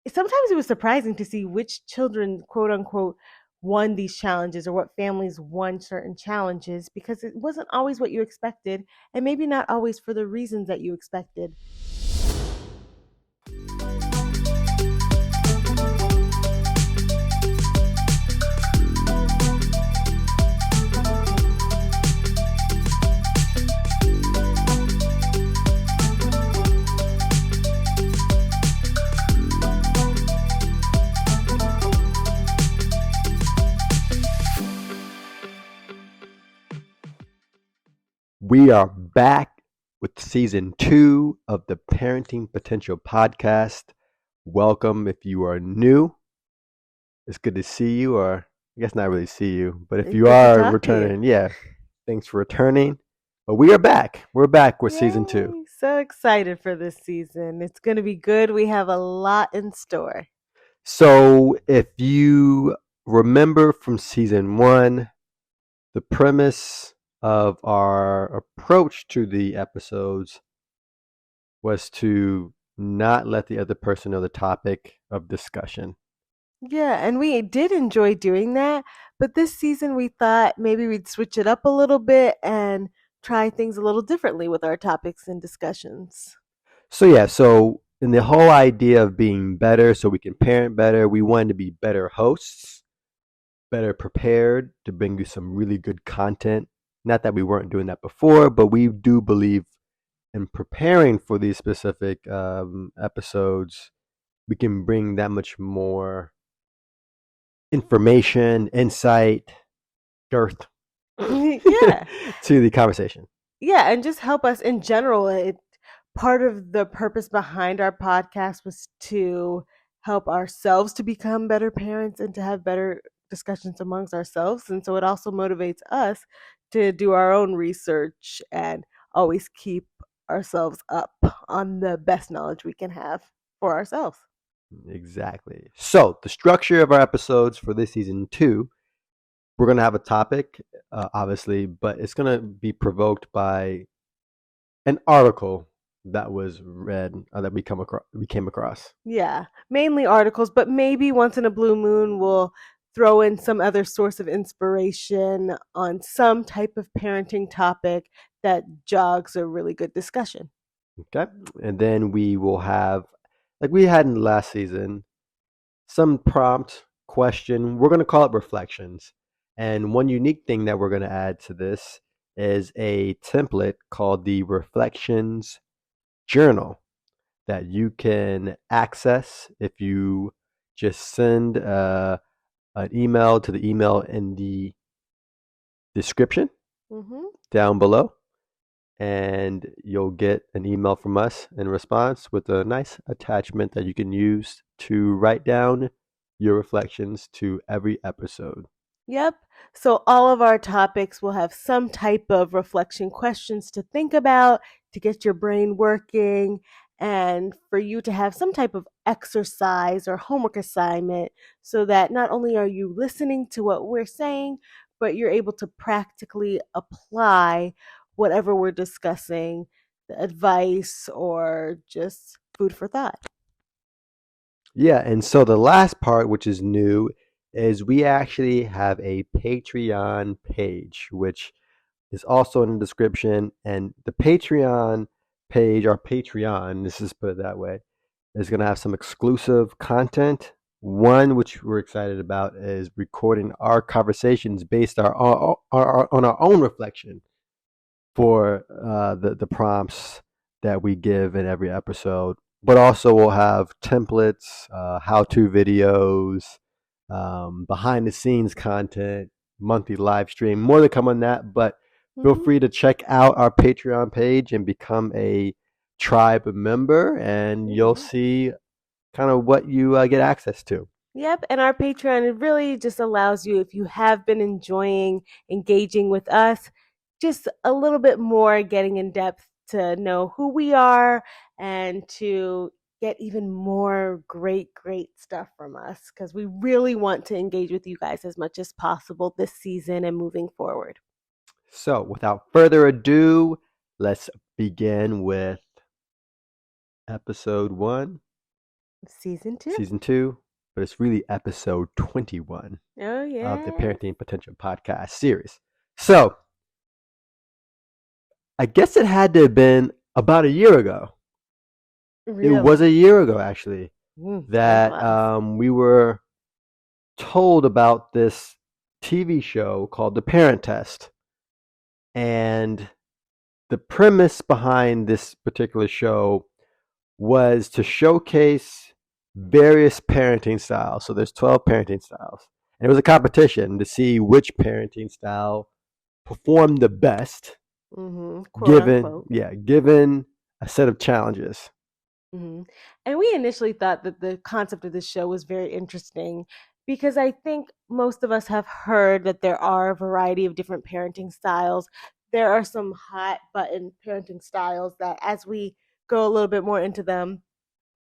sometimes it was surprising to see which children, quote unquote, won these challenges or what families won certain challenges because it wasn't always what you expected and maybe not always for the reasons that you expected. We are back with season 2 of the Parenting Potential podcast. Welcome if you are new. It's good to see you, or I guess not really see you, but if It's you good to are talk to you. returning, yeah, thanks for returning. But we are back. We're back with season 2. Yay! So excited for this season. It's going to be good. We have a lot in store. So if you remember from season 1, the premise of our approach to the episodes was to not let the other person know the topic of discussion. Yeah, and we did enjoy doing that, but this season we thought maybe we'd switch it up a little bit and try things a little differently with our topics and discussions. So in the whole idea of being better so we can parent better, we wanted to be better hosts, better prepared to bring you some really good content. Not that we weren't doing that before, but we do believe in preparing for these specific episodes, we can bring that much more information, insight, girth Yeah. to the conversation. Yeah, and just help us in general. Part of the purpose behind our podcast was to help ourselves to become better parents and to have better discussions amongst ourselves. And so it also motivates us to do our own research and always keep ourselves up on the best knowledge we can have for ourselves. Exactly. So, the structure of our episodes for this season 2, we're going to have a topic, obviously, but it's going to be provoked by an article that was read that we came across. Yeah, mainly articles, but maybe once in a blue moon we'll throw in some other source of inspiration on some type of parenting topic that jogs a really good discussion. Okay. And then we will have, like we had in the last season, some prompt question. We're going to call it reflections. And one unique thing that we're going to add to this is a template called the Reflections Journal that you can access if you just send an email to the email in the description Hmm. down below, and you'll get an email from us in response with a nice attachment that you can use to write down your reflections to every episode. Yep. So all of our topics will have some type of reflection questions to think about, to get your brain working, and for you to have some type of exercise or homework assignment so that not only are you listening to what we're saying, but you're able to practically apply whatever we're discussing, the advice or just food for thought. Yeah, and so the last part, which is new, is we actually have a Patreon page, which is also in the description. And the Patreon page, our Patreon, this is put it that way, is going to have some exclusive content. One which we're excited about is recording our conversations based on our own reflection for the prompts that we give in every episode. But also we'll have templates, how-to videos, behind the scenes content, monthly live stream. More to come on that, but feel Mhm. free to check out our Patreon page and become a tribe member, and you'll Mhm. see kind of what you get access to. Yep, and our Patreon, it really just allows you, if you have been enjoying engaging with us, just a little bit more getting in depth to know who we are and to get even more great stuff from us because we really want to engage with you guys as much as possible this season and moving forward. So, without further ado, let's begin with episode 1, Season 2. season 2, but it's really episode 21 Oh, of the yes. Parenting Potential podcast series. So, I guess it had to have been about a year ago. It was Really. a year ago, actually, Time that flies. we were told about this TV show called The Parent Test. And the premise behind this particular show was to showcase various parenting styles. So there's 12 parenting styles. And it was a competition to see which parenting style performed the best Quote unquote. given a set of challenges. hmm And we initially thought that the concept of this show was very interesting because I think most of us have heard that there are a variety of different parenting styles. There are some hot button parenting styles that, as we go a little bit more into them,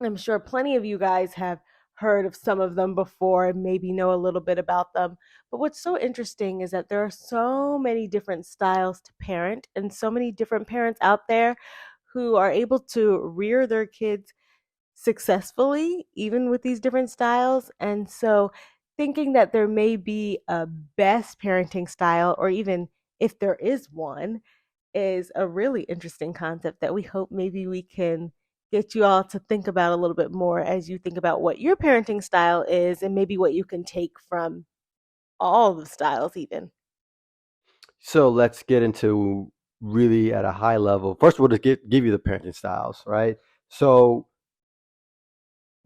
I'm sure plenty of you guys have heard of some of them before and maybe know a little bit about them. But what's so interesting is that there are so many different styles to parent and so many different parents out there who are able to rear their kids successfully, even with these different styles. And so, thinking that there may be a best parenting style, or even if there is one, is a really interesting concept that we hope maybe we can get you all to think about a little bit more as you think about what your parenting style is and maybe what you can take from all the styles, even. So let's get into really at a high level. First, we'll just give you the parenting styles, right? So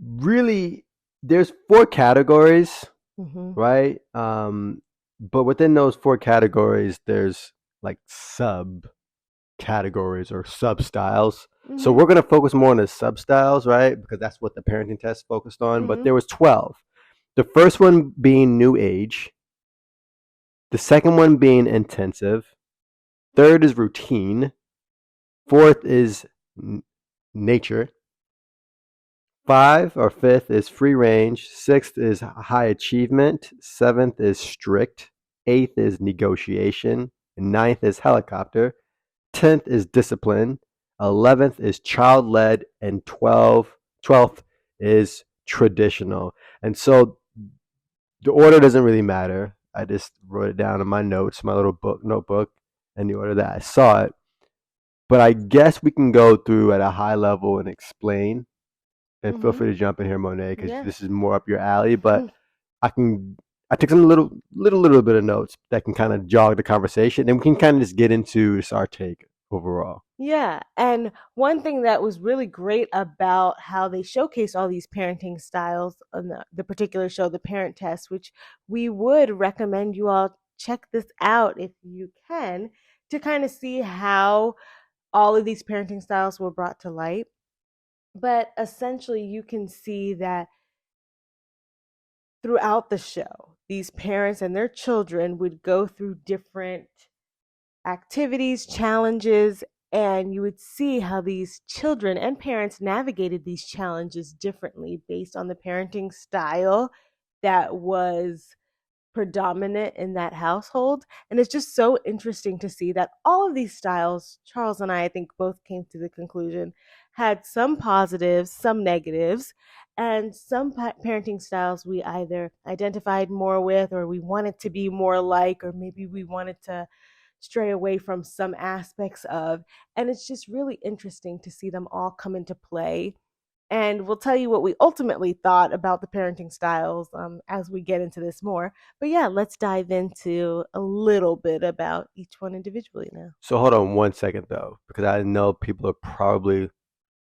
really, there's four categories, Mm-hmm. right? But within those four categories, there's like sub categories or sub styles. So Mm-hmm. we're gonna focus more on the sub styles, right? Because that's what the parenting test focused on. But Mm-hmm. there was 12. The first one being new age, the second one being intensive, third is routine, fourth is nature, five or fifth is free range, sixth is high achievement, seventh is strict, eighth is negotiation, ninth is helicopter, 10th is discipline, 11th is child led, and 12th is traditional. And so the order doesn't really matter. I just wrote it down in my notes, my little notebook, and the order that I saw it. But I guess we can go through at a high level and explain. And feel Mm-hmm. free to jump in here, Monet, because Yeah. this is more up your alley. But I can I took some little bit of notes that can kind of jog the conversation, and we can kind of just get into just our take overall. Yeah. And one thing that was really great about how they showcase all these parenting styles on the particular show, The Parent Test, which we would recommend you all check this out if you can, to kind of see how all of these parenting styles were brought to light. But essentially, you can see that throughout the show, these parents and their children would go through different activities, challenges, and you would see how these children and parents navigated these challenges differently based on the parenting style that was predominant in that household. And it's just so interesting to see that all of these styles, Charles and I think both came to the conclusion, had some positives, some negatives, and some parenting styles we either identified more with or we wanted to be more like, or maybe we wanted to stray away from some aspects of. And it's just really interesting to see them all come into play. And we'll tell you what we ultimately thought about the parenting styles as we get into this more. But yeah, let's dive into a little bit about each one individually now. So hold on one second though, because I know people are probably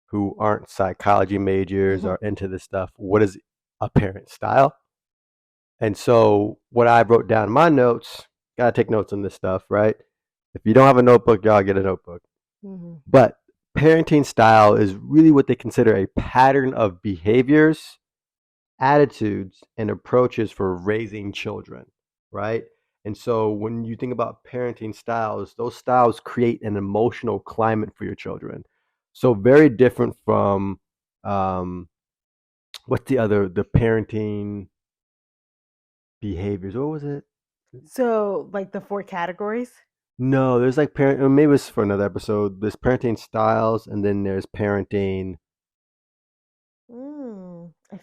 who aren't psychology majors Mm-hmm. or into this stuff. What is a parent style? And so what I wrote down in my notes, gotta take notes on this stuff, right? If you don't have a notebook, y'all get a notebook. Mm-hmm. But parenting style is really what they consider a pattern of behaviors, attitudes, and approaches for raising children, right? And so when you think about parenting styles, those styles create an emotional climate for your children. So very different from um, what's the parenting behaviors? What was it? So, like the four categories? No, there's like parent. Or maybe it's for another episode. There's parenting styles, and then there's parenting.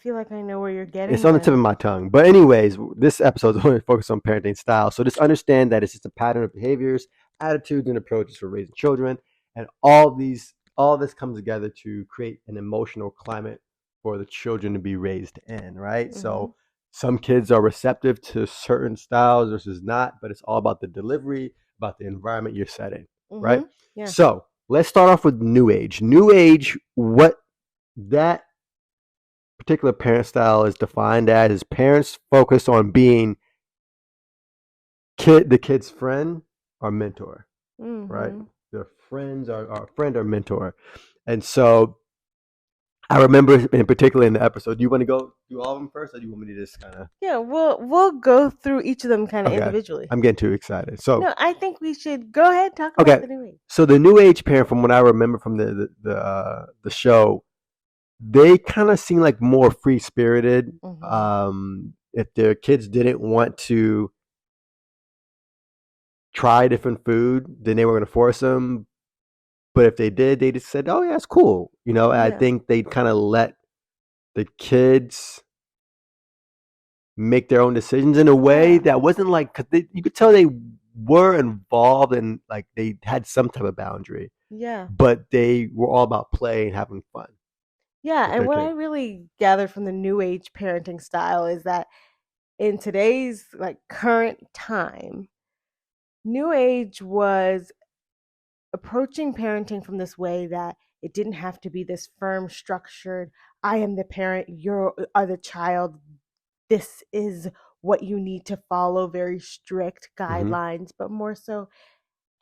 feel like I know where you're It's getting on the tip with. of my tongue. But anyways, this episode is only focused on parenting style. So just understand that it's just a pattern of behaviors, attitudes, and approaches for raising children. And all this comes together to create an emotional climate for the children to be raised in, right? Mm-hmm. So some kids are receptive to certain styles versus not, but it's all about the delivery, about the environment you're setting, right? Mm-hmm. Yeah. So let's start off with New Age. New Age, what that particular parent style is defined as is parents focus on being the kid's friend or mentor, right? Mm-hmm. Their friends are friend or mentor. And so I remember in particular in the episode, do you want to go through all of them first or do you want me to just kind of Yeah, we'll go through each of them kind of okay. individually. I'm getting too excited. So No, I think we should go ahead and talk about okay. the new age. So the new age parent from what I remember from the show, they kind of seem like more free spirited. Mm-hmm. If their kids didn't want to try different food, then they were going to force them. But if they did, they just said, "Oh yeah, it's cool." I Yeah. think they kind of let the kids make their own decisions in a way Yeah. that wasn't like cause you could tell they were involved and like they had some type of boundary, Yeah. but they were all about play and having fun Yeah, with and their what I kids. really gathered from the new age parenting style is that in today's like current time, new age was approaching parenting from this way that it didn't have to be this firm structured, I am the parent, you are the child, this is what you need to follow, very strict Hmm. guidelines, but more so,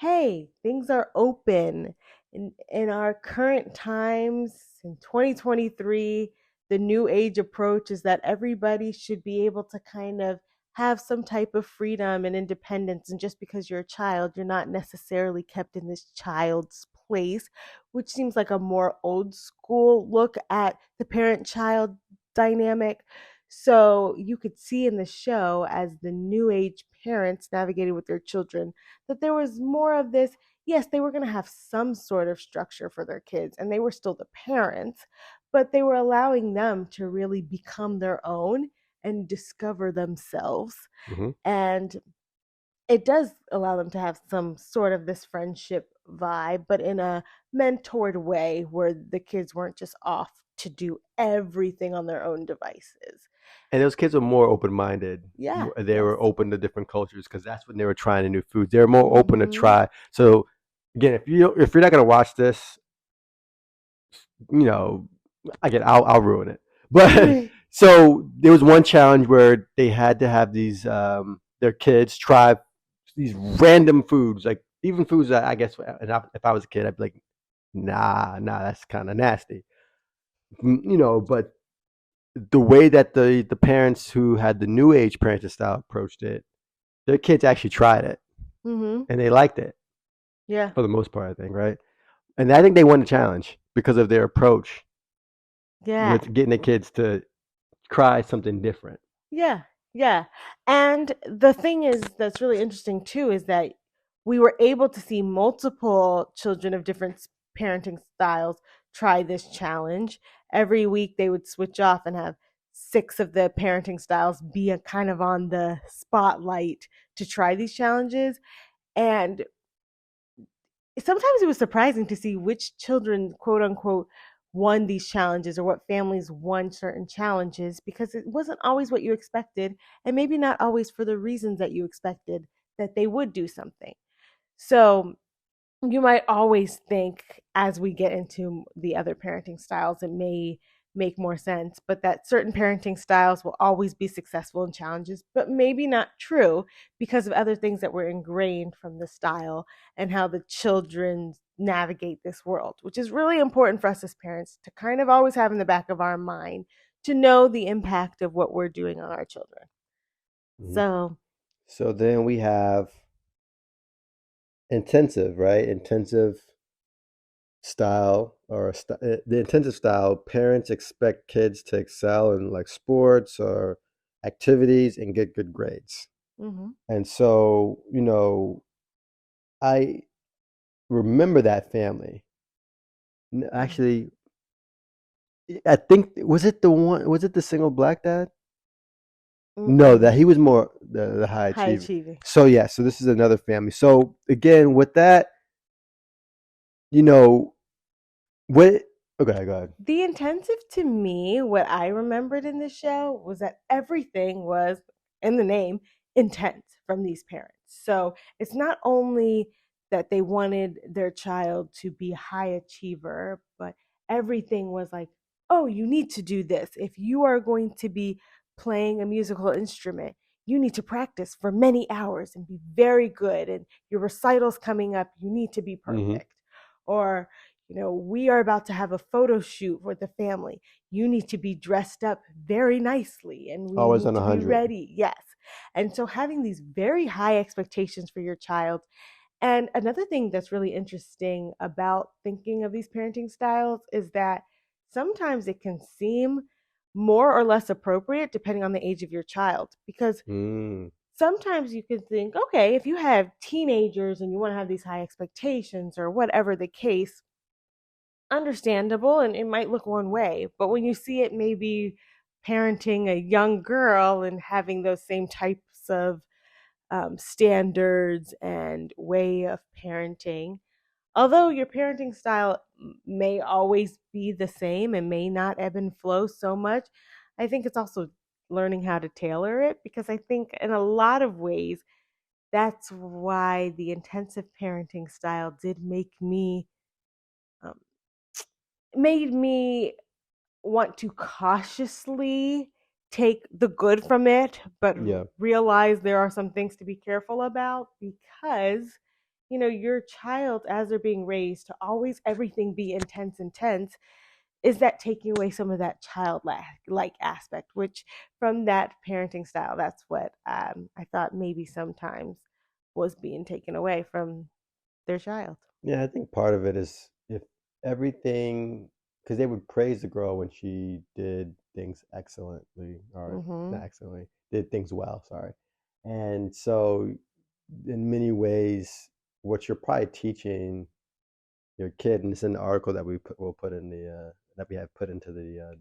hey, things are open. In our current times, in 2023, the new age approach is that everybody should be able to kind of have some type of freedom and independence. And just because you're a child, you're not necessarily kept in this child's place, which seems like a more old school look at the parent child dynamic. So you could see in the show as the new age parents navigated with their children that there was more of this. Yes, they were going to have some sort of structure for their kids and they were still the parents, but they were allowing them to really become their own and discover themselves. Hmm. And it does allow them to have some sort of this friendship vibe, but in a mentored way where the kids weren't just off to do everything on their own devices. And those kids were more open minded. Yeah, They yes. were open to different cultures because that's when they were trying the new foods. They were more open to Mm-hmm. try. So again, if you're not gonna watch this, you know, I'll ruin it. But so there was one challenge where they had to have these their kids try these random foods, like even foods that I guess if I was a kid, I'd be like, nah, that's kind of nasty, But the way that the parents who had the new age parenting style approached it, their kids actually tried it Mm-hmm. and they liked it Yeah. for the most part, I think, right? And I think they won the challenge because of their approach Yeah. with getting the kids to try something different. Yeah, yeah. And the thing is that's really interesting too is that we were able to see multiple children of different parenting styles try this challenge. Every week they would switch off and have six of the parenting styles be a kind of on the spotlight to try these challenges. And sometimes it was surprising to see which children, quote unquote, won these challenges or what families won certain challenges because it wasn't always what you expected and maybe not always for the reasons that you expected that they would do something. So you might always think as we get into the other parenting styles, it may make more sense, but that certain parenting styles will always be successful in challenges, but maybe not true because of other things that were ingrained from the style and how the children navigate this world, which is really important for us as parents to kind of always have in the back of our mind to know the impact of what we're doing on our children. Mhm. So, So then we have intensive, right? Intensive style the intensive style. Parents expect kids to excel in like sports or activities and get good grades. mhm, And so, I remember that family. mhm, Actually, I think was it the one? Was it the single black dad? No, that Mm-mm. he was more the high High achiever. achieving. So yeah, so this is another family. So again, with that, you know, what? Okay, go ahead. The intensive to me, what I remembered in the show was that everything was in the name intense from these parents. So it's not only that they wanted their child to be a high achiever, but everything was like, oh, you need to do this. If you are going to be playing a musical instrument, you need to practice for many hours and be very good. And your recitals coming up, you need to be Hmm. perfect. Or we are about to have a photo shoot with the family. You need to be dressed up very nicely and we Always need on to be 100. ready. Yes. And so having these very high expectations for your child. And another thing that's really interesting about thinking of these parenting styles is that sometimes it can seem more or less appropriate depending on the age of your child. Because Mm, sometimes you can think, okay, if you have teenagers and you want to have these high expectations or whatever the case, understandable and it might look one way, but when you see it maybe parenting a young girl and having those same types of standards and way of parenting, although your parenting style may always be the same and may not ebb and flow so much, I think it's also learning how to tailor it, because I think in a lot of ways that's why the intensive parenting style did um, made me want to cautiously take the good from it, but yeah. realize there are some things to be careful about, because your child, as they're being raised to always everything be intense, is that taking away some of that childlike aspect, which from that parenting style, that's what I thought maybe sometimes was being taken away from their child. Yeah, I think part of it is if everything, because they would praise the girl when she did things excellently, or Mm-hmm. not excellently, did things well, sorry. And so, in many ways, what you're probably teaching your kid, and it's in the article that we'll put in the that we have put into the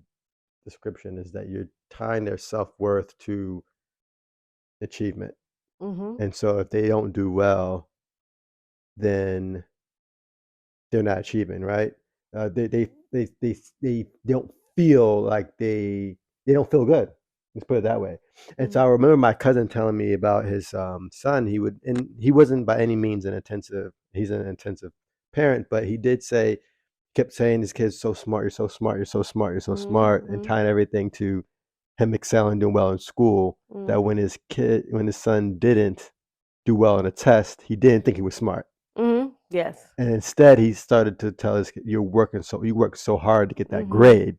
description, is that you're tying their self-worth to achievement. Mm-hmm. And so, if they don't do well, then they're not achieving, right? They don't feel like they don't feel good. Let's put it that way. And so I Mm-hmm. remember my cousin telling me about his son. And he wasn't by any means an intensive. He's an intensive parent, but he did say, kept saying, "This kid's so smart. You're so smart. You're so smart. You're so smart," and Mm-hmm. tying everything to him excelling, doing well in school. That Mm-hmm. when his son didn't do well in a test, he didn't think he was smart. Mm-hmm. Yes. And instead, he started to tell us, you work so hard to get that Mm-hmm. grade."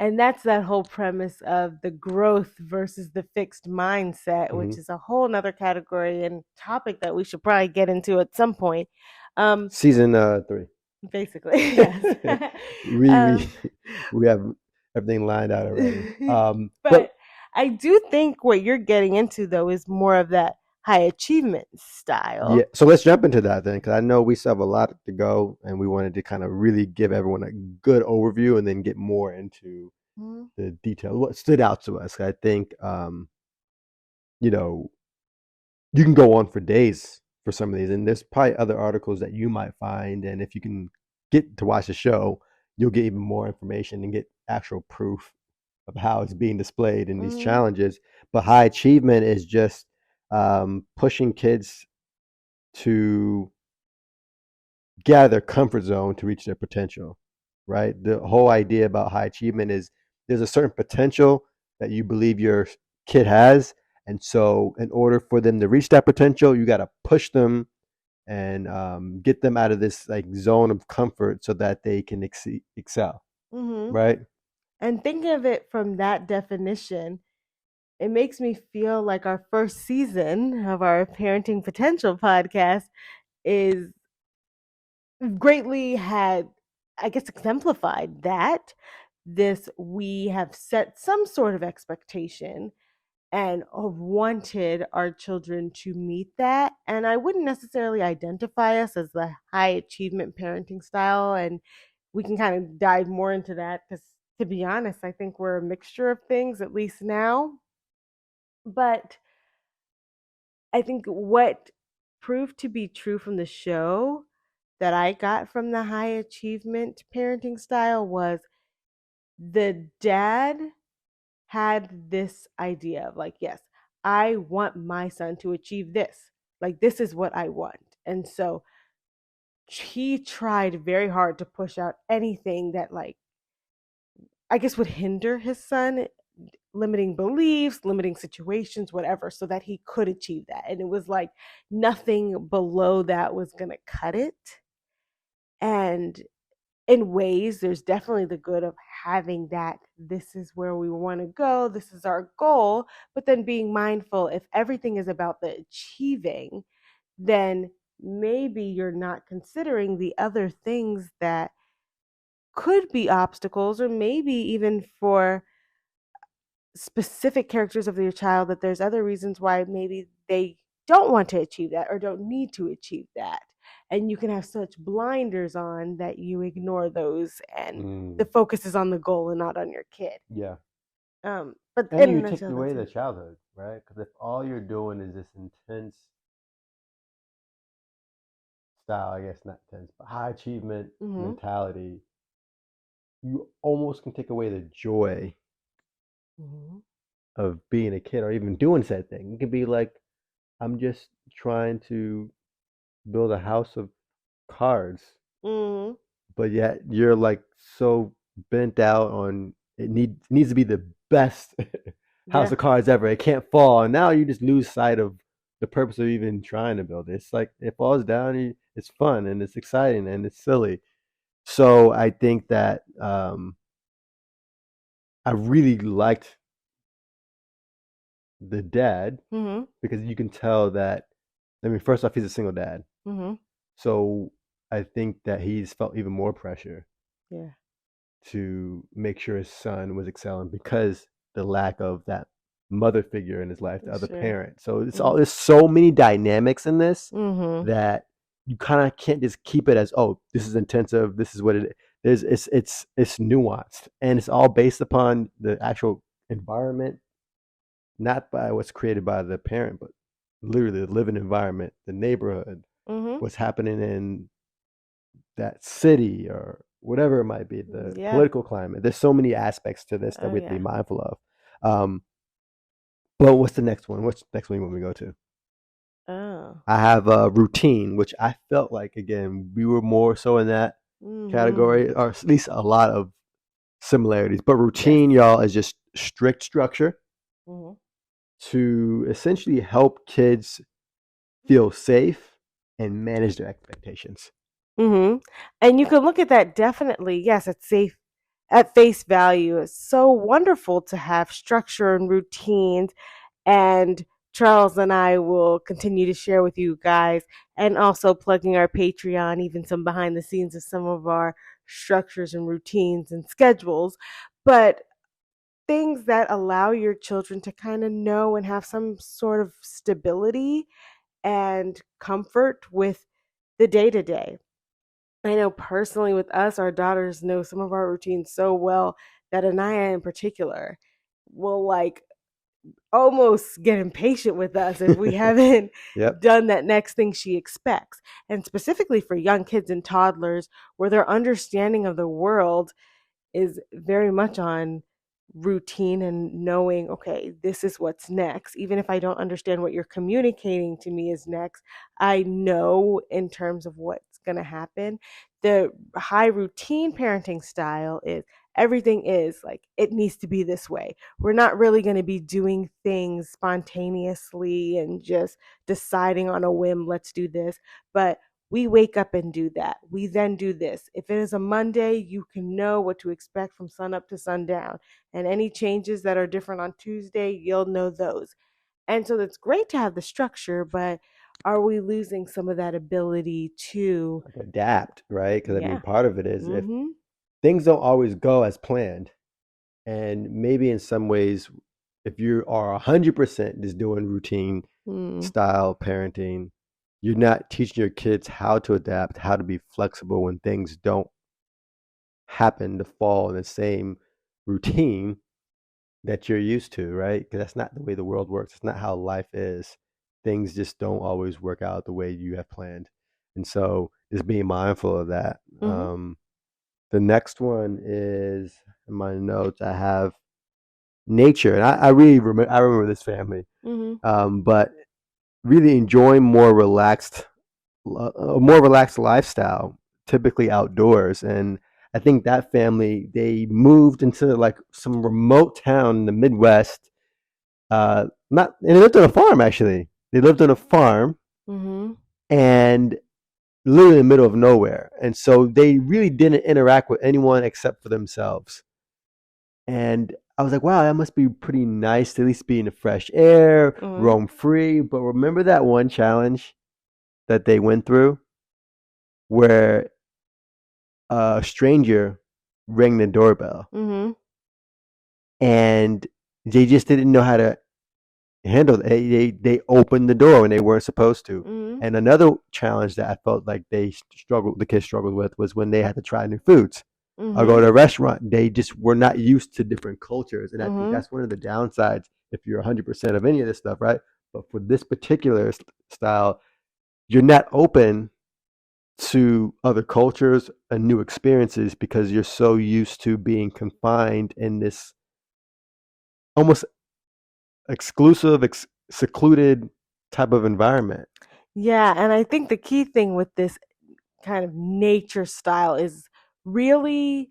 And that's that whole premise of the growth versus the fixed mindset, Hmm. which is a whole nother category and topic that we should probably get into at some point. Um, Season 3. Basically, yes. we we um, we have everything lined out already. But but I do think what you're getting into, though, is more of that high achievement yeah, style. so let's jump into that then, because I know we still have a lot to go, and we wanted to kind of really give everyone a good overview, and then get more into Mm-hmm. the details. What stood out to us, I think, you know, you can go on for days for some of these, and there's probably other articles that you might find, and if you can get to watch the show, you'll get even more information and get actual proof of how it's being displayed in these Mm-hmm. challenges. But high achievement is just pushing kids to get out of their comfort zone to reach their potential, right? The whole idea about high achievement is there's a certain potential that you believe your kid has, and so in order for them to reach that potential, you got to push them and get them out of this like zone of comfort so that they can excel, Mm-hmm. right? And thinking of it from that definition, it makes me feel like our first season of our Parenting Potential podcast is greatly had, I guess, exemplified that this we have set some sort of expectation and have wanted our children to meet that. And I wouldn't necessarily identify us as the high achievement parenting style. And we can kind of dive more into that because To be honest, I think we're a mixture of things, at least now. But I think what proved to be true from the show that I got from the high achievement parenting style was the dad had this idea of like, yes, I want my son to achieve this. Like, this is what I want. And so he tried very hard to push out anything that, like, I guess would hinder his son, limiting beliefs, limiting situations, whatever, so that he could achieve that. And it was like nothing below that was going to cut it. And in ways, there's definitely the good of having that. This is where we want to go. This is our goal. But then being mindful, if everything is about the achieving, then maybe you're not considering the other things that could be obstacles, or maybe even for specific characters of your child, that there's other reasons why maybe they don't want to achieve that or don't need to achieve that. And you can have such blinders on that you ignore those, and the Mm, focus is on the goal and not on your kid. yeah. But And in a you take nutshell, away that's the it. childhood, right? Because if all you're doing is this intense style, I guess not intense, but high achievement Mm-hmm. mentality, you almost can take away the joy Mm-hmm. of being a kid or even doing said thing. It can be like, I'm just trying to build a house of cards, Mm-hmm. but yet you're like so bent out on needs to be the best house Yeah. of cards ever. It can't fall, and now you just lose sight of the purpose of even trying to build it. It's like it falls down. It's fun and it's exciting and it's silly. So I think that I really liked the dad Mm-hmm. because you can tell that. I mean, first off, he's a single dad, Mm-hmm. so I think that he's felt even more pressure Yeah. to make sure his son was excelling because the lack of that mother figure in his life, the other Sure. parent. So it's Mm-hmm. all there's so many dynamics in this Mm-hmm. that you kind of can't just keep it as, oh, this is intensive, this is what it is. There's it's nuanced and it's all based upon the actual environment, not by what's created by the parent, but literally the living environment, the neighborhood, Mm-hmm. what's happening in that city or whatever it might be, the Yeah. political climate. There's so many aspects to this that Oh we have to be yeah. mindful of. Um, but what's the next one? What's the next one you want me to go to? Oh. I have a routine, which I felt like again we were more so in that Mm-hmm. category, or at least a lot of similarities. But Yes. routine, y'all, is just strict structure Mm-hmm. to essentially help kids feel safe and manage their expectations. Mm-hmm. And you can look at that definitely. Yes, it's safe at face value. It's so wonderful to have structure and routines. And Charles and I will continue to share with you guys, and also plugging our Patreon, even some behind the scenes of some of our structures and routines and schedules. But things that allow your children to kind of know and have some sort of stability and comfort with the day to day. I know personally with us, our daughters know some of our routines so well that Anaya in particular will like almost get impatient with us if we haven't Yep. done that next thing she expects. And specifically for young kids and toddlers, where their understanding of the world is very much on routine and knowing, okay, this is what's next. Even if I don't understand what you're communicating to me is next, I know in terms of what's going to happen. The high routine parenting style is everything is like it needs to be this way. We're not really going to be doing things spontaneously and just deciding on a whim, let's do this, but we wake up and do that. We then do this. If it is a Monday, you can know what to expect from sun up to sundown. And any changes that are different on Tuesday, you'll know those. And so it's great to have the structure, but are we losing some of that ability to, Like adapt, right? Because I mean, yeah. part of it is if Mm-hmm. things don't always go as planned, and maybe in some ways, if you are 100% just doing routine Mm. style parenting, you're not teaching your kids how to adapt, how to be flexible when things don't happen to fall in the same routine that you're used to, right? Because that's not the way the world works. It's not how life is. Things just don't always work out the way you have planned. And so just being mindful of that. Mhm. The next one is in my notes. I have nature, and I really remember. I remember this family, Mhm. but really enjoying a more relaxed lifestyle, typically outdoors. And I think that family they moved into like some remote town in the Midwest. Not and they lived on a farm actually. They lived on a farm Mhm. and literally in the middle of nowhere. And so they really didn't interact with anyone except for themselves. And I was like, wow, that must be pretty nice to at least be in the fresh air, Mhm. roam free. But remember that one challenge that they went through where a stranger rang the doorbell Mhm. and they just didn't know how to handle it. They opened the door when they weren't supposed to. Mhm. And another challenge that I felt like the kids struggled with was when they had to try new foods or go Mhm. to a restaurant. They just were not used to different cultures. And I think Mhm. that's one of the downsides if you're 100% of any of this stuff, right? But for this particular style, you're not open to other cultures and new experiences because you're so used to being confined in this almost exclusive, secluded type of environment. Yeah, and I think the key thing with this kind of nature style is really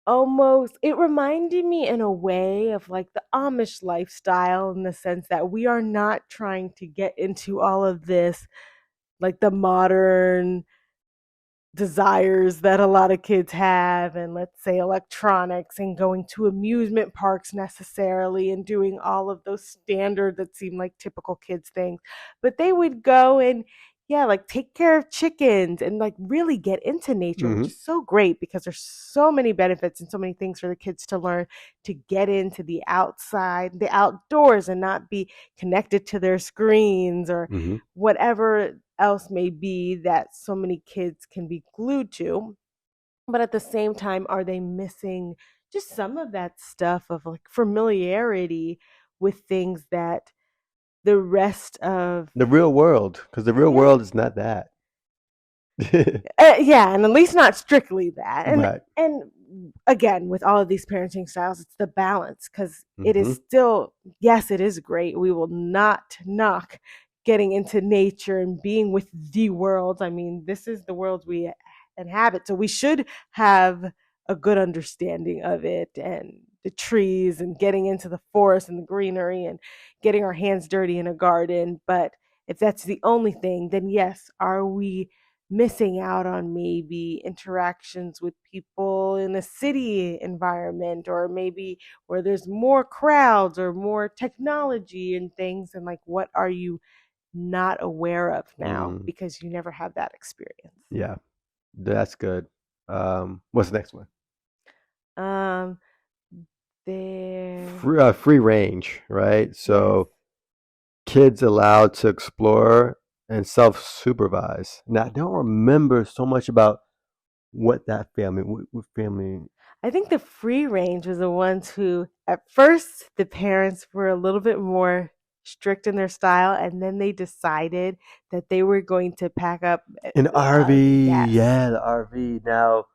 almost it reminded me in a way of like the Amish lifestyle in the sense that we are not trying to get into all of this like the modern desires that a lot of kids have, and let's say electronics and going to amusement parks necessarily and doing all of those standard that seem like typical kids things, but they would go and yeah, like take care of chickens and like really get into nature, which Hmm. is so great because there's so many benefits and so many things for the kids to learn to get into the outside, the outdoors, and not be connected to their screens or Hmm. whatever else may be that so many kids can be glued to. But at the same time, are they missing just some of that stuff of like familiarity with things that the rest of, The real world, because the real yeah, world is not that. yeah, and at least not strictly that. Right. And again, with all of these parenting styles, it's the balance because it is Hmm. still, yes, it is great. We will not knock getting into nature and being with the world. I mean, this is the world we inhabit, so we should have a good understanding of it and the trees and getting into the forest and the greenery and getting our hands dirty in a garden. But if that's the only thing, then yes, are we missing out on maybe interactions with people in a city environment or maybe where there's more crowds or more technology and things, and like what are you not aware of now Mm, because you never had that experience. yeah, that's good. What's the next one? um there Free range, right? Yes. So kids allowed to explore and self-supervise. Now, I don't remember so much about what that family, what family. I think the free range was the ones who, at first, the parents were a little bit more strict in their style, and then they decided that they were going to pack up. An RV, Yes. yeah, the RV. Now,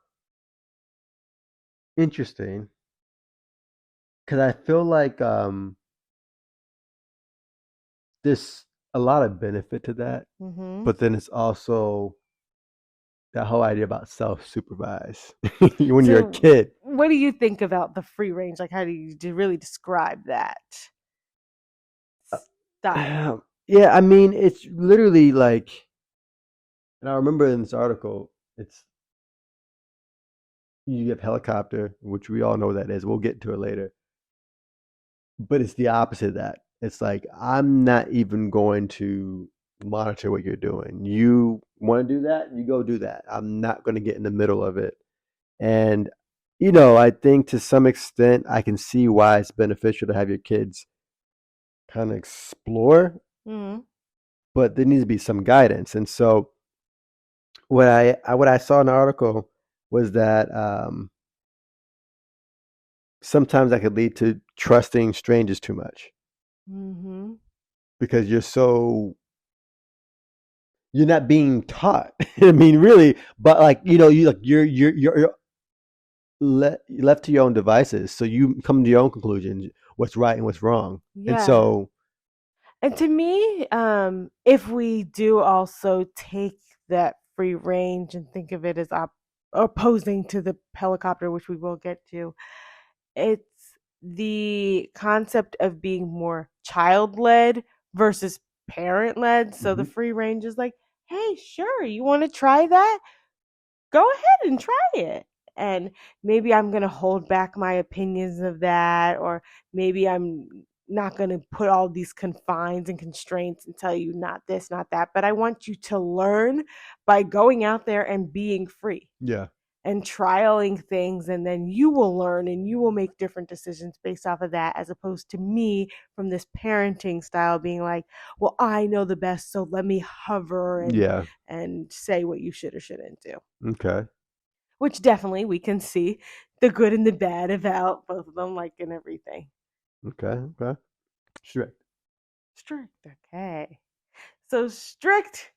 interesting, because I feel like there's a lot of benefit to that, Hmm. but then it's also that whole idea about self-supervise when you're a So, kid. what do you think about the free range? Like, how do you really describe that style? Yeah, I mean, it's literally like, and I remember in this article, it's you have helicopter, which we all know what that is. We'll get to it later, but it's the opposite of that. It's like I'm not even going to monitor what you're doing. You want to do that, you go do that. I'm not going to get in the middle of it. And I think to some extent, I can see why it's beneficial to have your kids kind of explore, Hmm. but there needs to be some guidance. And so what I saw in the article was that sometimes that could lead to trusting strangers too much Mm-hmm. because you're not being taught. I mean, really, but like you like you're left to your own devices, so you come to your own conclusions, what's right and what's wrong, and Yeah. so And to me, if we do also take that free range and think of it as opposing to the helicopter, which we will get to, it's the concept of being more child led versus parent led. So the mhm, free range is like, hey, sure, you want to try that? Go ahead and try it. And maybe I'm going to hold back my opinions of that, or maybe I'm not going to put all these confines and constraints and tell you not this, not that. But I want you to learn by going out there and being free yeah, and trialing things, and then you will learn and you will make different decisions based off of that, as opposed to me from this parenting style being like, well, I know the best, so let me hover yeah, and say what you should or shouldn't do, okay, which definitely we can see the good and the bad about both of them, like in everything. okay, okay, strict. Strict, okay. So strict.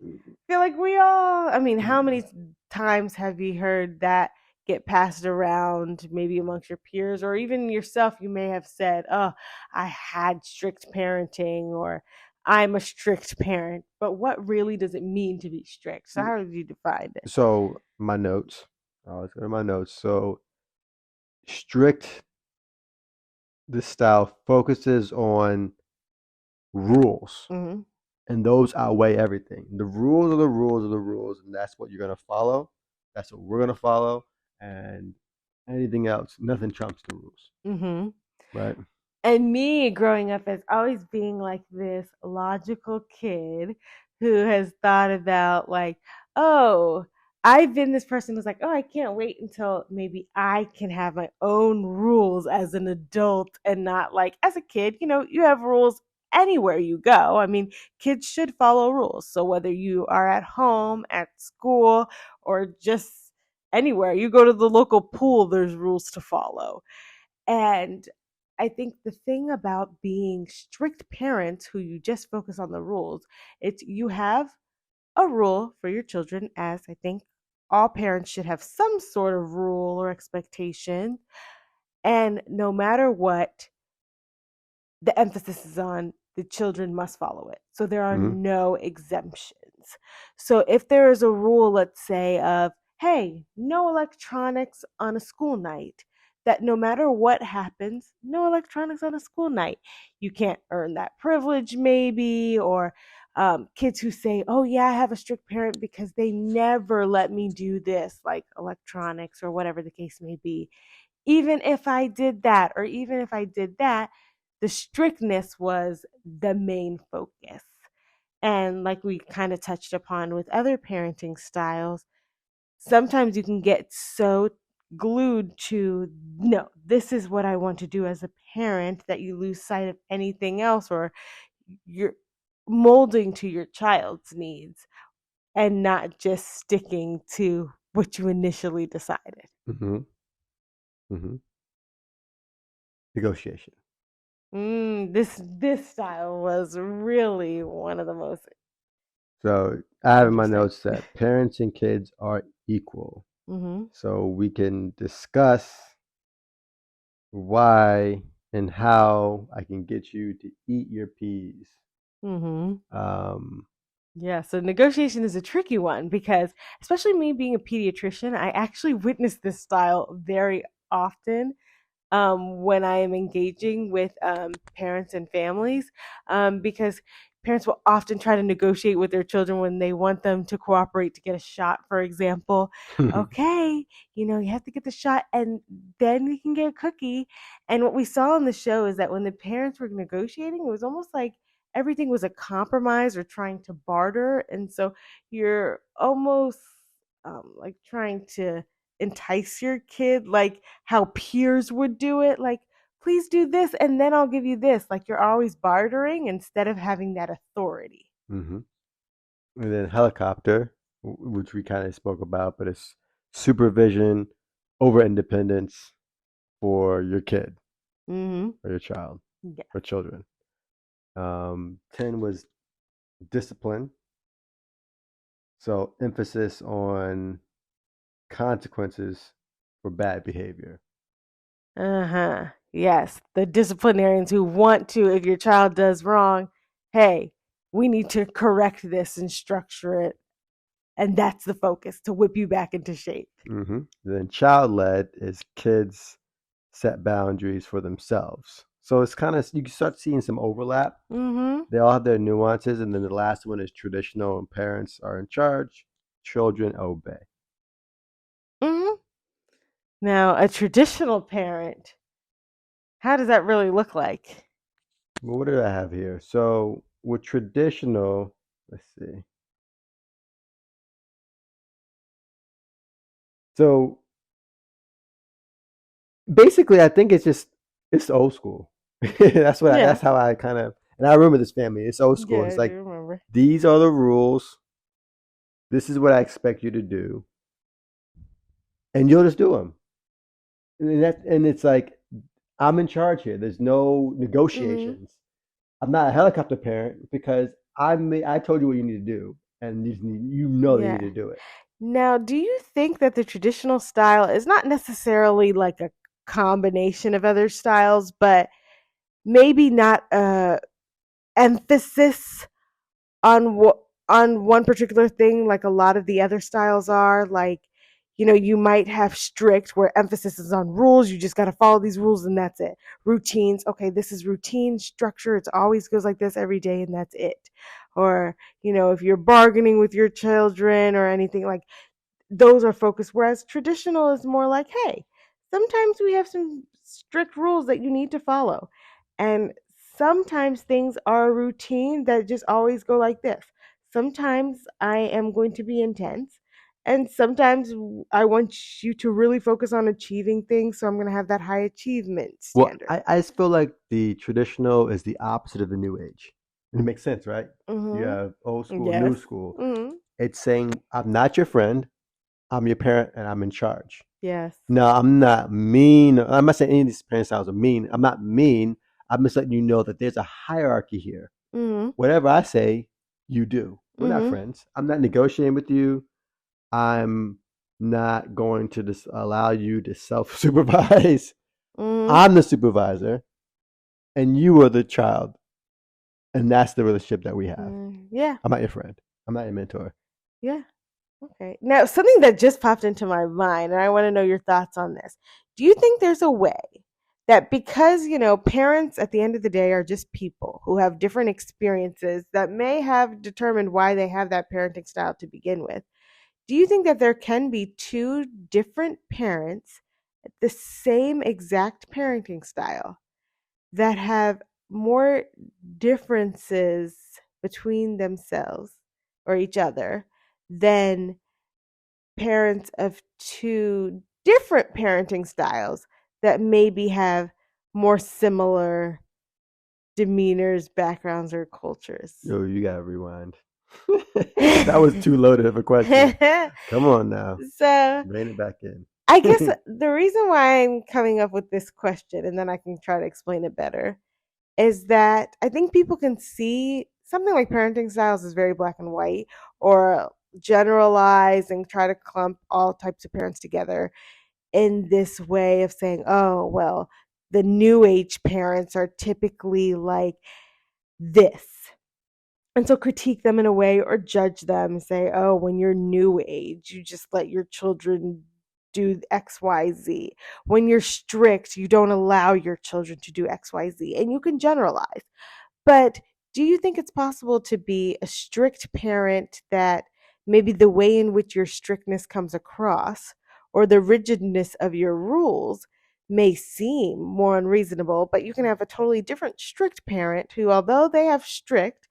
Feel like we all, I mean, how many times have you heard that get passed around, maybe amongst your peers or even yourself? You may have said, oh, I had strict parenting, or I'm a strict parent. But what really does it mean to be strict? So, how did you define it? So my notes. Let's go to my notes. So strict. This style focuses on rules, Mm-hmm. and those outweigh everything. The rules are the rules are the rules, and that's what you're gonna follow. That's what we're gonna follow, and anything else, nothing trumps the rules, Mm-hmm. right? And me growing up as always being like this logical kid who has thought about like, oh, I've been this person who's like, oh, I can't wait until maybe I can have my own rules as an adult and not like as a kid, you have rules anywhere you go. I mean, kids should follow rules. So whether you are at home, at school, or just anywhere, you go to the local pool, there's rules to follow. And I think the thing about being strict parents who you just focus on the rules, it's you have a rule for your children, as I think all parents should have some sort of rule or expectation. And no matter what, the emphasis is on the children must follow it. So there are Mm-hmm. no exemptions. So if there is a rule, let's say, of, hey, no electronics on a school night, that no matter what happens, no electronics on a school night. You can't earn that privilege, maybe, or kids who say, oh, yeah, I have a strict parent because they never let me do this, like electronics or whatever the case may be. Even if I did that, or even if I did that, the strictness was the main focus. And like we kind of touched upon with other parenting styles, sometimes you can get so glued to, no, this is what I want to do as a parent, that you lose sight of anything else, or you're molding to your child's needs and not just sticking to what you initially decided. Mm-hmm. Mm-hmm. Negotiation. This style was really one of the most So I have in my interesting. notes that parents and kids are equal. Mhm. So we can discuss why and how I can get you to eat your peas. Mhm. Um, Yeah, so negotiation is a tricky one because, especially me being a pediatrician, I actually witness this style very often when I am engaging with parents and families, because parents will often try to negotiate with their children when they want them to cooperate to get a shot, for example. Okay, you have to get the shot and then you can get a cookie. And what we saw on the show is that when the parents were negotiating, it was almost like everything was a compromise or trying to barter. And so you're almost like trying to entice your kid, like how peers would do it, like, please do this and then I'll give you this. Like you're always bartering instead of having that authority. hmm And then helicopter, which we kind of spoke about, but it's supervision over independence. for your kid Mhm. or your child Yeah. or children. 10 was discipline, so emphasis on consequences for bad behavior. Uh-huh. Yes, the disciplinarians who want to, if your child does wrong, hey, we need to correct this and structure it. And that's the focus to whip you back into shape. Then child led is kids set boundaries for themselves. So it's kind of, you can start seeing some overlap. Mm-hmm. They all have their nuances. And then the last one is traditional, and parents are in charge, children obey. Mm-hmm. Now, a traditional parent, how does that really look like? Well, what do I have here? So with traditional, let's see. So basically, I think it's old school. Yeah. That's how I kind of, and I remember this family. It's old school. Yeah, It's I do like remember. these are the rules. This is what I expect you to do, and you'll just do them. And it's like I'm in charge here. There's no Mm-hmm. negotiations. I'm not a helicopter parent because I told you what you need to do, and you know that you need Yeah. to do it. Now, do you think that the traditional style is not necessarily like a combination of other styles, but maybe not a emphasis on on one particular thing like a lot of the other styles are? Like, you might have strict where emphasis is on rules. You just got to follow these rules and that's it. Routines, okay, this is routine structure. It always goes like this every day and that's it. Or, if you're bargaining with your children or anything, like those are focused. Whereas traditional is more like, hey, sometimes we have some strict rules that you need to follow. And sometimes things are routine that just always go like this. Sometimes I am going to be intense. And sometimes I want you to really focus on achieving things. So I'm going to have that high achievement Well, standard. I just feel like the traditional is the opposite of the new age. It makes sense, right? You Mm have old hmm. school, Yes. new school. Mm hmm. It's saying I'm not your friend. I'm your parent, and I'm in charge. Yes. No, I'm not mean. I'm not saying any of these parent styles are mean. I'm not mean. I'm just letting you know that there's a hierarchy here. Mm Whatever I say, you do. hmm. We're not Mm friends. I'm not negotiating with you. I'm not going to just allow you to self supervise. hmm. Mm I'm the supervisor, and you are the child. And that's the relationship that we have. hmm. Yeah. I'm not your friend. I'm not your mentor. Yeah. Okay. Now, something that just popped into my mind, and I want to know your thoughts on this. Do you think there's a way that because, parents at the end of the day are just people who have different experiences that may have determined why they have that parenting style to begin with? Do you think that there can be two different parents at the same exact parenting style that have more differences between themselves or each other than parents of two different parenting styles that maybe have more similar demeanors, backgrounds, or cultures? Yo, you gotta rewind. That was too loaded of a question. Come on now. So, Rein it back in. I guess the reason why I'm coming up with this question, and then I can try to explain it better, is that I think people can see something like parenting styles is very black and white or generalize and try to clump all types of parents together in this way of saying, oh, well, the new age parents are typically like this. And so critique them in a way or judge them and say, oh, when you're new age, you just let your children do XYZ. When you're strict, you don't allow your children to do XYZ. And you can generalize. But do you think it's possible to be a strict parent that maybe the way in which your strictness comes across or the rigidness of your rules may seem more unreasonable, but you can have a totally different strict parent who, although they have strict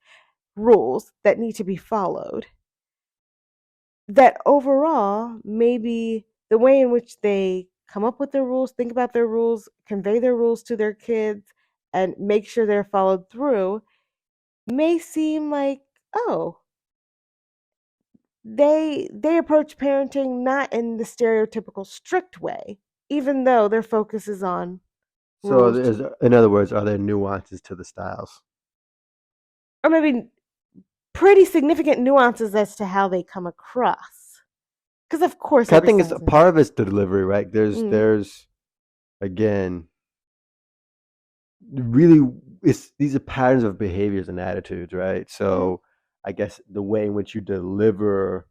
rules that need to be followed, that overall, maybe the way in which they come up with their rules, think about their rules, convey their rules to their kids, and make sure they're followed through may seem like, oh, they approach parenting not in the stereotypical strict way, even though their focus is on So, rules there's, to, in other words, are there nuances to the styles? or maybe pretty significant nuances as to how they come across. Because of course 'Cause I every think it's style a is part important. of it's the delivery, right? Mm-hmm. There's again, really, it's these are patterns of behaviors and attitudes, right? Mm-hmm. So, I guess the way in which you deliver,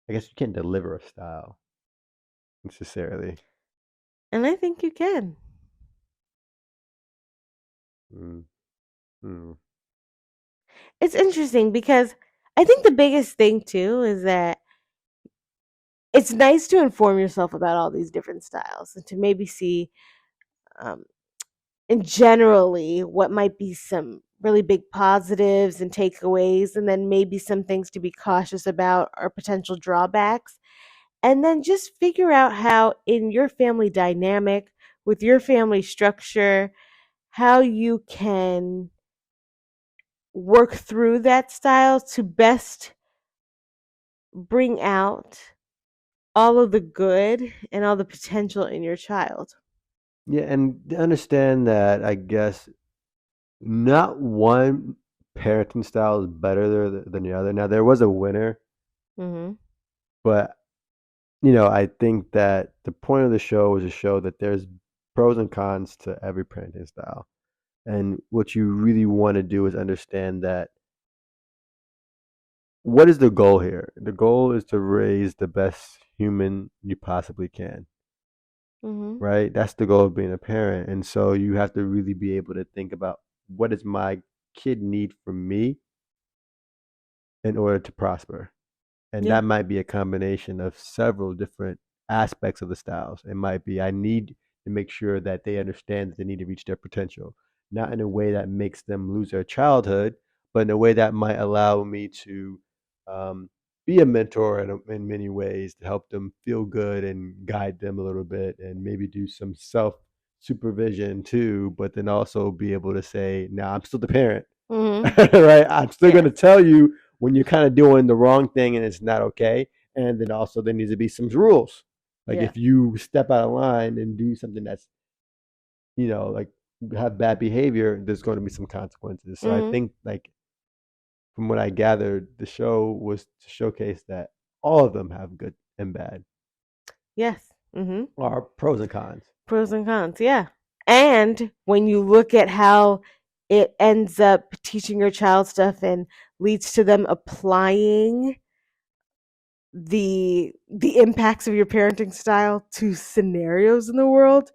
I guess you can't deliver a style necessarily. And I think you can. Mm, mm, It's interesting because I think the biggest thing too is that it's nice to inform yourself about all these different styles and to maybe see, um, in generally, what might be some really big positives and takeaways, and then maybe some things to be cautious about or potential drawbacks. And then just figure out how, in your family dynamic, with your family structure, how you can work through that style to best bring out all of the good and all the potential in your child. yeah, and understand that I guess not one parenting style is better than the other. Now, there was a winner, Mm-hmm. but I think that the point of the show is to show that there's pros and cons to every parenting style. And what you really want to do is understand that what is the goal here? The goal is to raise the best human you possibly can, Mm-hmm. right? That's the goal of being a parent. And so you have to really be able to think about what does my kid need from me in order to prosper. And Yeah. that might be a combination of several different aspects of the styles. It might be I need to make sure that they understand that they need to reach their potential, not in a way that makes them lose their childhood, but in a way that might allow me to um, be a mentor in many ways to help them feel good and guide them a little bit and maybe do some self supervision too, but then also be able to say, now I'm still the parent. Mm-hmm. Right? I'm still going to Yes. tell you when you're kind of doing the wrong thing and it's not okay. And then also there needs to be some rules. Like Yeah. if you step out of line and do something that's, like have bad behavior, there's going to be some consequences. So I Mm-hmm. think like from what I gathered, the show was to showcase that all of them have good and bad, Yes. Mm-hmm. or pros and cons. Pros and cons. Yeah. And when you look at how it ends up teaching your child stuff and leads to them applying the impacts of your parenting style to scenarios in the world,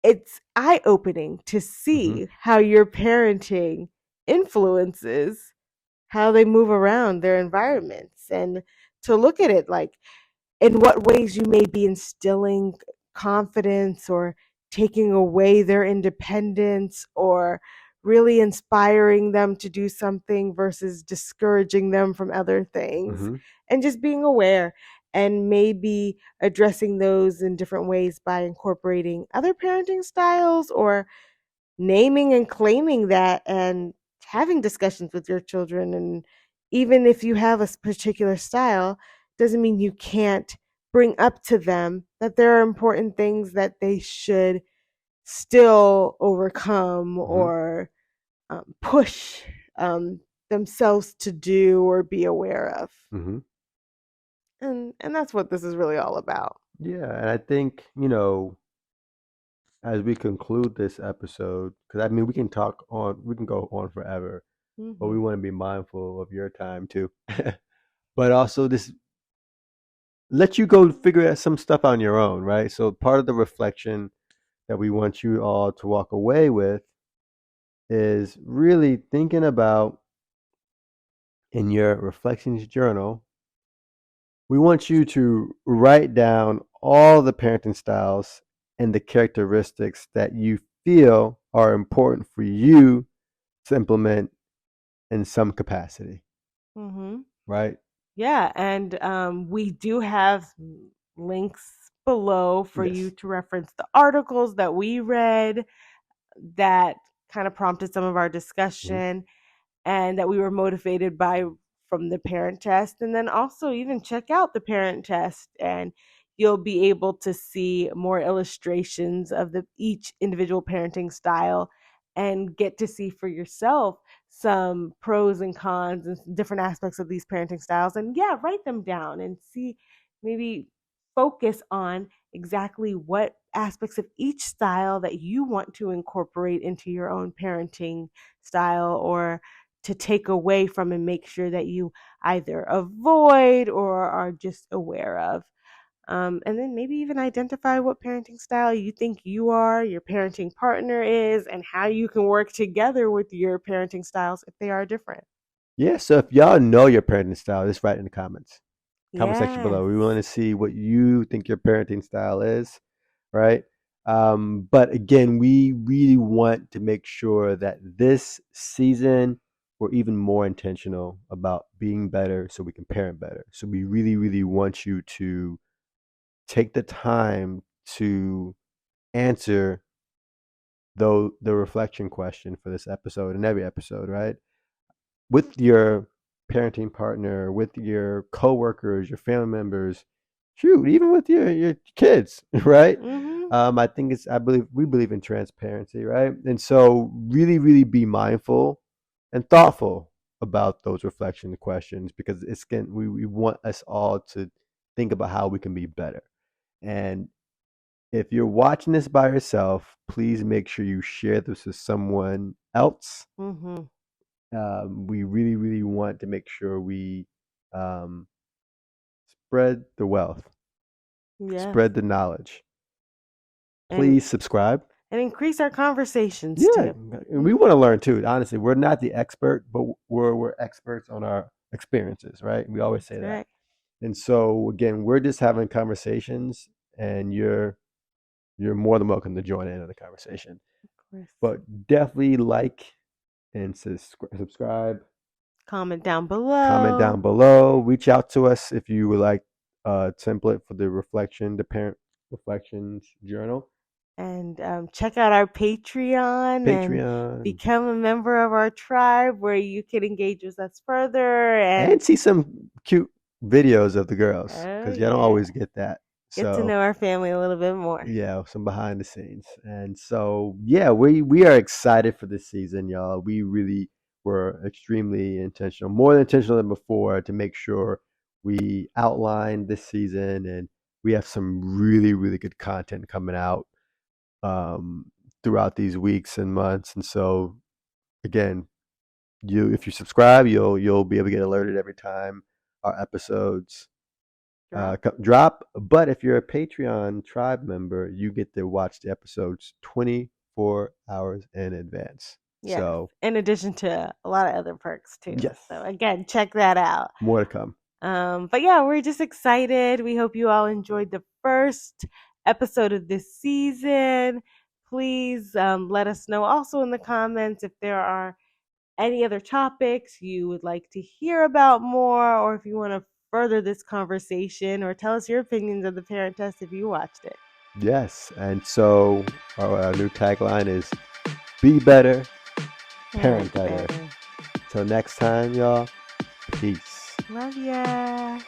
it's eye-opening to Hmm. see how your parenting influences how they move around their environments, and to look at it like in what ways you may be instilling confidence or taking away their independence or really inspiring them to do something versus discouraging them from other things, Hmm. and just being aware and maybe addressing those in different ways by incorporating other parenting styles or naming and claiming that and having discussions with your children. And even if you have a particular style, doesn't mean you can't bring up to them that there are important things that they should still overcome Hmm. or push um, themselves to do or be aware of. Hmm. And that's what this is really all about. Yeah. And I think, as we conclude this episode, because I mean, we can go on forever, but we Mm-hmm. want to be mindful of your time too. But also, this let you go figure out some stuff on your own, right? So, part of the reflection that we want you all to walk away with is really thinking about in your reflections journal. We want you to write down all the parenting styles and the characteristics that you feel are important for you to implement in some capacity, Mm-hmm. right? Yeah, and we do have links below for you Yes. to reference the articles that we read that kind of prompted some of our Mhm. discussion and that we were motivated by from the parent test. And then also even check out the parent test and you'll be able to see more illustrations of the each individual parenting style and get to see for yourself some pros and cons and different aspects of these parenting styles. And yeah, write them down and see, maybe focus on exactly what aspects of each style that you want to incorporate into your own parenting style, or to take away from and make sure that you either avoid or are just aware of. And then maybe even identify what parenting style you think you are, your parenting partner is, and how you can work together with your parenting styles if they are different. Yeah, so if y'all know your parenting style, just write in the comments. Comment section below. Yes. We want to see what you think your parenting style is, right? But again, we really want to make sure that this season we're even more intentional about being better so we can parent better. So we really, really want you to take the time to answer the reflection question for this episode and every episode, right? With your parenting partner, with your coworkers, your family members, shoot, even with your kids, right? Mm-hmm. I think it's I believe we believe in transparency, right? And so really, really be mindful and thoughtful about those reflection questions because we want us all to think about how we can be better. And if you're watching this by yourself, please make sure you share this with someone else. Mm-hmm. We really, really want to make sure we um, spread the wealth, Yes. spread the knowledge. And Please subscribe. increase our conversations Yeah, too. and we Mm-hmm. want to learn too. Honestly, we're not the expert, but we're experts on our experiences, right? We always say That's that. right. And so again, we're just having conversations, and you're more than welcome to join in on the conversation. Of course. But definitely like and subscribe. Comment down Comment below. down below. Reach out to us if you would like a template for the parent reflections journal. And check out our Patreon and Patreon. become a member of our tribe where you can engage with us further. And And see some cute videos of the girls oh, because you don't yeah, always get that. get to So know our family a little bit more. yeah, some behind the scenes. And so yeah, we are excited for this season, y'all. We really were extremely intentional, more than intentional than before, to make sure we outline this season and we have some really, really good content coming out um, throughout these weeks and months. And so again, you if you subscribe, you'll be able to get alerted every time our episodes Drop. drop. But if you're a Patreon tribe member, you get to watch the episodes 24 hours in advance. Yes. So In addition to a lot of other perks too. yes, So again, check that out. more to come. But yeah, we're just excited. We hope you all enjoyed the first episode of this season. Please let us know also in the comments if there are any other topics you would like to hear about more, or if you want to further this conversation, or tell us your opinions of the parent test if you watched it. Yes, and so our new tagline is "Be better, parent Parent better." better. Till next time, y'all. Peace. Love ya.